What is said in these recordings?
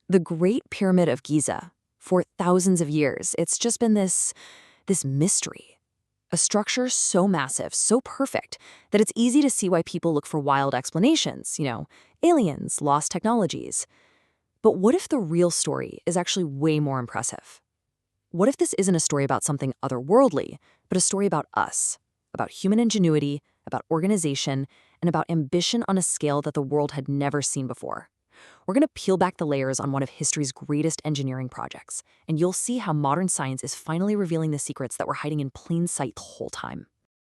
The Great Pyramid of Giza. For thousands of years, it's just been this mystery. A structure so massive, so perfect, that it's easy to see why people look for wild explanations, aliens, lost technologies. But what if the real story is actually way more impressive? What if this isn't a story about something otherworldly, but a story about us, about human ingenuity, about organization, and about ambition on a scale that the world had never seen before? We're going to peel back the layers on one of history's greatest engineering projects, and you'll see how modern science is finally revealing the secrets that were hiding in plain sight the whole time.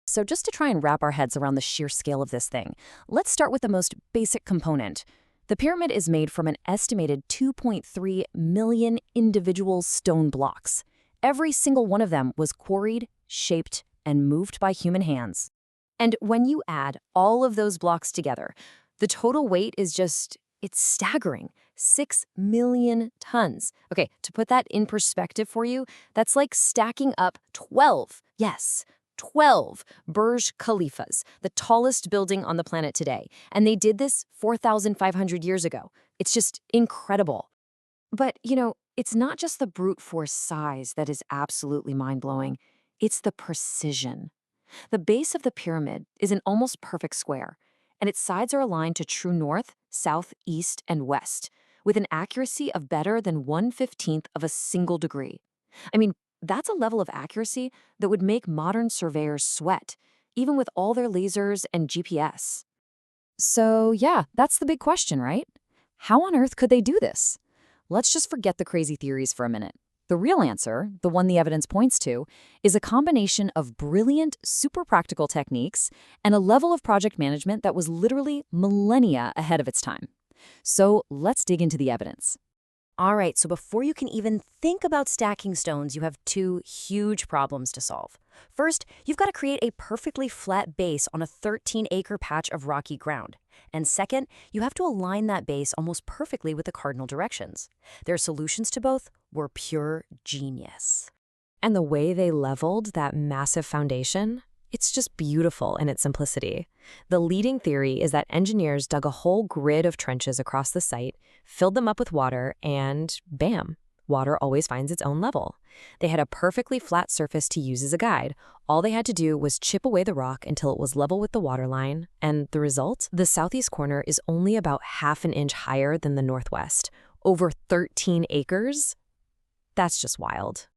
So just to try and wrap our heads around the sheer scale of this thing, let's start with the most basic component. The pyramid is made from an estimated 2.3 million individual stone blocks. Every single one of them was quarried, shaped, and moved by human hands. And when you add all of those blocks together, the total weight is it's staggering. 6 million tons. Okay, to put that in perspective for you, that's like stacking up 12, yes, 12 Burj Khalifas, the tallest building on the planet today. And they did this 4,500 years ago. It's just incredible. But, it's not just the brute force size that is absolutely mind-blowing. It's the precision. The base of the pyramid is an almost perfect square, and its sides are aligned to true north, south, east, and west, with an accuracy of better than 1/15th of a single degree. I mean, that's a level of accuracy that would make modern surveyors sweat, even with all their lasers and GPS. So yeah, that's the big question, right? How on earth could they do this? Let's just forget the crazy theories for a minute. The real answer, the one the evidence points to, is a combination of brilliant, super practical techniques and a level of project management that was literally millennia ahead of its time. So let's dig into the evidence. All right, so before you can even think about stacking stones, you have two huge problems to solve. First, you've got to create a perfectly flat base on a 13-acre patch of rocky ground. And second, you have to align that base almost perfectly with the cardinal directions. Their solutions to both were pure genius. And the way they leveled that massive foundation, it's just beautiful in its simplicity. The leading theory is that engineers dug a whole grid of trenches across the site, filled them up with water, and bam, water always finds its own level. They had a perfectly flat surface to use as a guide. All they had to do was chip away the rock until it was level with the waterline, and the result? The southeast corner is only about half an inch higher than the northwest. Over 13 acres? That's just wild.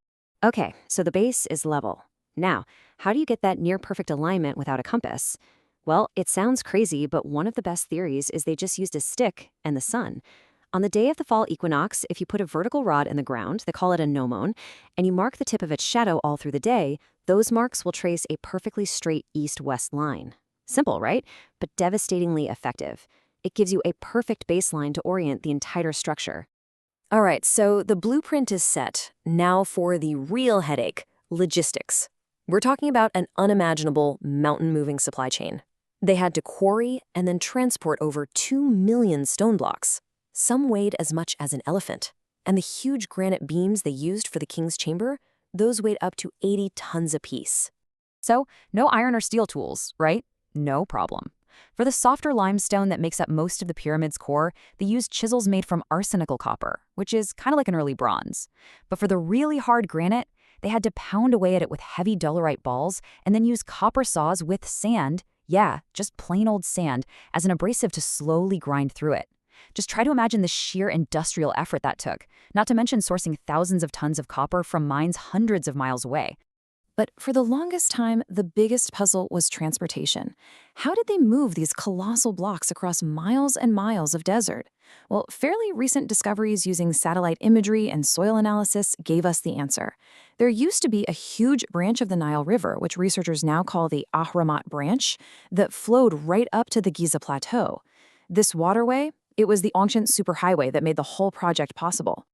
Okay, so the base is level. Now, how do you get that near-perfect alignment without a compass? Well, it sounds crazy, but one of the best theories is they just used a stick and the sun. On the day of the fall equinox, if you put a vertical rod in the ground, they call it a gnomon, and you mark the tip of its shadow all through the day, those marks will trace a perfectly straight east-west line. Simple, right? But devastatingly effective. It gives you a perfect baseline to orient the entire structure. All right, so the blueprint is set. Now for the real headache, logistics. We're talking about an unimaginable mountain-moving supply chain. They had to quarry and then transport over 2 million stone blocks. Some weighed as much as an elephant. And the huge granite beams they used for the king's chamber, those weighed up to 80 tons apiece. So, no iron or steel tools, right? No problem. For the softer limestone that makes up most of the pyramid's core, they used chisels made from arsenical copper, which is kind of like an early bronze. But for the really hard granite, they had to pound away at it with heavy dolerite balls and then use copper saws with sand, yeah, just plain old sand, as an abrasive to slowly grind through it. Just try to imagine the sheer industrial effort that took, not to mention sourcing thousands of tons of copper from mines hundreds of miles away. But for the longest time, the biggest puzzle was transportation. How did they move these colossal blocks across miles and miles of desert? Well, fairly recent discoveries using satellite imagery and soil analysis gave us the answer. There used to be a huge branch of the Nile River, which researchers now call the Ahramat Branch, that flowed right up to the Giza Plateau. This waterway, it was the ancient superhighway that made the whole project possible.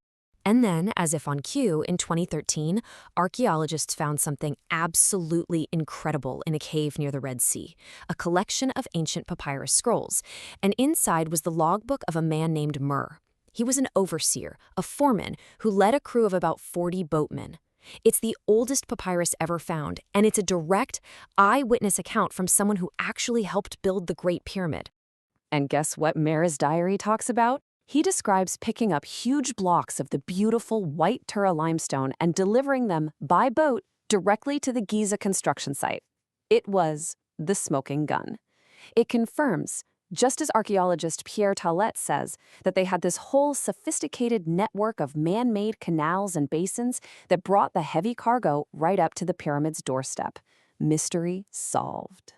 And then, as if on cue, in 2013, archaeologists found something absolutely incredible in a cave near the Red Sea, a collection of ancient papyrus scrolls. And inside was the logbook of a man named Mur. He was an overseer, a foreman, who led a crew of about 40 boatmen. It's the oldest papyrus ever found, and it's a direct eyewitness account from someone who actually helped build the Great Pyramid. And guess what Mer's diary talks about? He describes picking up huge blocks of the beautiful white Tura limestone and delivering them by boat directly to the Giza construction site. It was the smoking gun. It confirms, just as archaeologist Pierre Tallet says, that they had this whole sophisticated network of man-made canals and basins that brought the heavy cargo right up to the pyramid's doorstep. Mystery solved.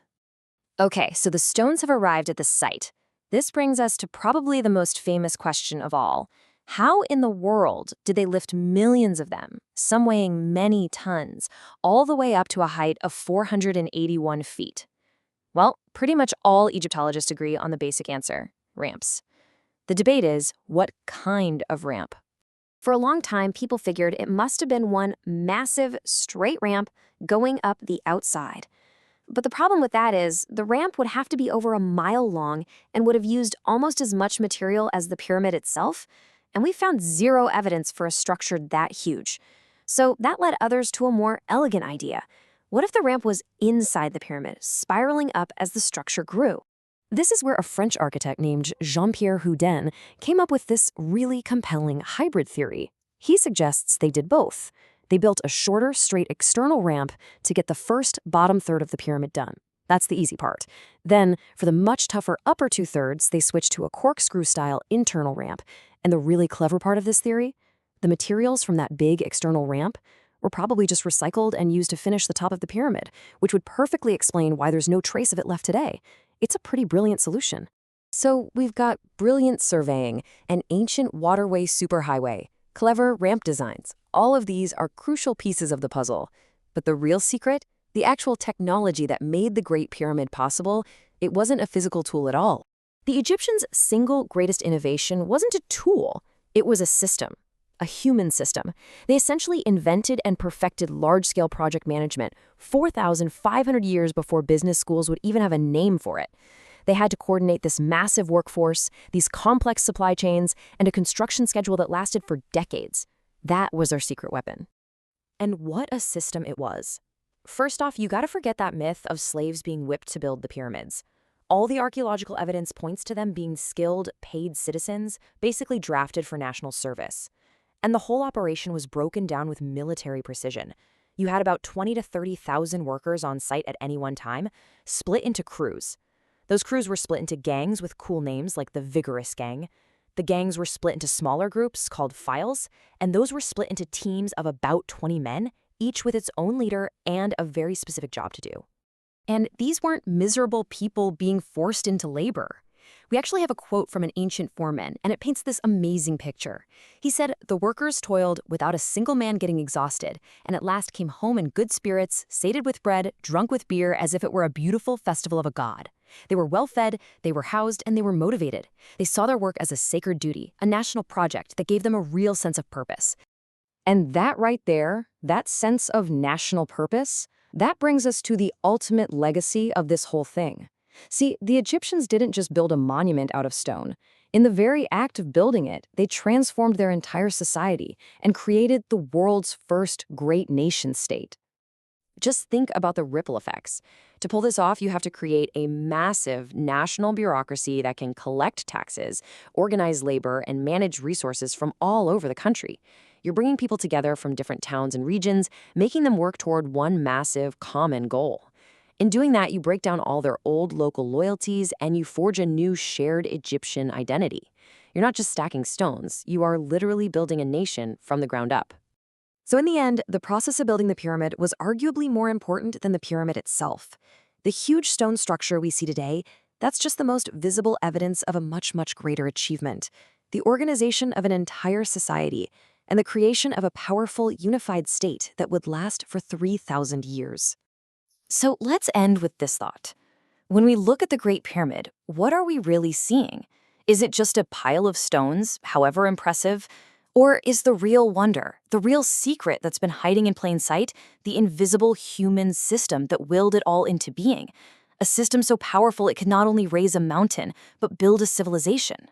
Okay, so the stones have arrived at the site. This brings us to probably the most famous question of all. How in the world did they lift millions of them, some weighing many tons, all the way up to a height of 481 feet? Well, pretty much all Egyptologists agree on the basic answer: ramps. The debate is, what kind of ramp? For a long time, people figured it must have been one massive, straight ramp going up the outside. But the problem with that is, the ramp would have to be over a mile long and would have used almost as much material as the pyramid itself, and we found zero evidence for a structure that huge. So that led others to a more elegant idea. What if the ramp was inside the pyramid, spiraling up as the structure grew? This is where a French architect named Jean-Pierre Houdin came up with this really compelling hybrid theory. He suggests they did both. They built a shorter, straight external ramp to get the first bottom third of the pyramid done. That's the easy part. Then, for the much tougher upper two-thirds, they switched to a corkscrew-style internal ramp. And the really clever part of this theory? The materials from that big external ramp were probably just recycled and used to finish the top of the pyramid, which would perfectly explain why there's no trace of it left today. It's a pretty brilliant solution. So we've got brilliant surveying, an ancient waterway superhighway, clever ramp designs. All of these are crucial pieces of the puzzle. But the real secret? The actual technology that made the Great Pyramid possible, it wasn't a physical tool at all. The Egyptians' single greatest innovation wasn't a tool, it was a system. A human system. They essentially invented and perfected large-scale project management 4,500 years before business schools would even have a name for it. They had to coordinate this massive workforce, these complex supply chains, and a construction schedule that lasted for decades. That was their secret weapon. And what a system it was. First off, you gotta forget that myth of slaves being whipped to build the pyramids. All the archaeological evidence points to them being skilled, paid citizens, basically drafted for national service. And the whole operation was broken down with military precision. You had about 20 to 30,000 workers on site at any one time, split into crews. Those crews were split into gangs with cool names like the Vigorous Gang. The gangs were split into smaller groups called files, and those were split into teams of about 20 men, each with its own leader and a very specific job to do. And these weren't miserable people being forced into labor. We actually have a quote from an ancient foreman, and it paints this amazing picture. He said, "The workers toiled without a single man getting exhausted, and at last came home in good spirits, sated with bread, drunk with beer, as if it were a beautiful festival of a god. They were well fed, they were housed, and they were motivated. They saw their work as a sacred duty, a national project that gave them a real sense of purpose." And that right there, that sense of national purpose, that brings us to the ultimate legacy of this whole thing. See, the Egyptians didn't just build a monument out of stone. In the very act of building it, they transformed their entire society and created the world's first great nation-state. Just think about the ripple effects. To pull this off, you have to create a massive national bureaucracy that can collect taxes, organize labor, and manage resources from all over the country. You're bringing people together from different towns and regions, making them work toward one massive common goal. In doing that, you break down all their old local loyalties and you forge a new shared Egyptian identity. You're not just stacking stones, you are literally building a nation from the ground up. So in the end, the process of building the pyramid was arguably more important than the pyramid itself. The huge stone structure we see today, that's just the most visible evidence of a much, much greater achievement. The organization of an entire society and the creation of a powerful, unified state that would last for 3,000 years. So let's end with this thought. When we look at the Great Pyramid, what are we really seeing? Is it just a pile of stones, however impressive? Or is the real wonder, the real secret that's been hiding in plain sight, the invisible human system that willed it all into being? A system so powerful it could not only raise a mountain, but build a civilization.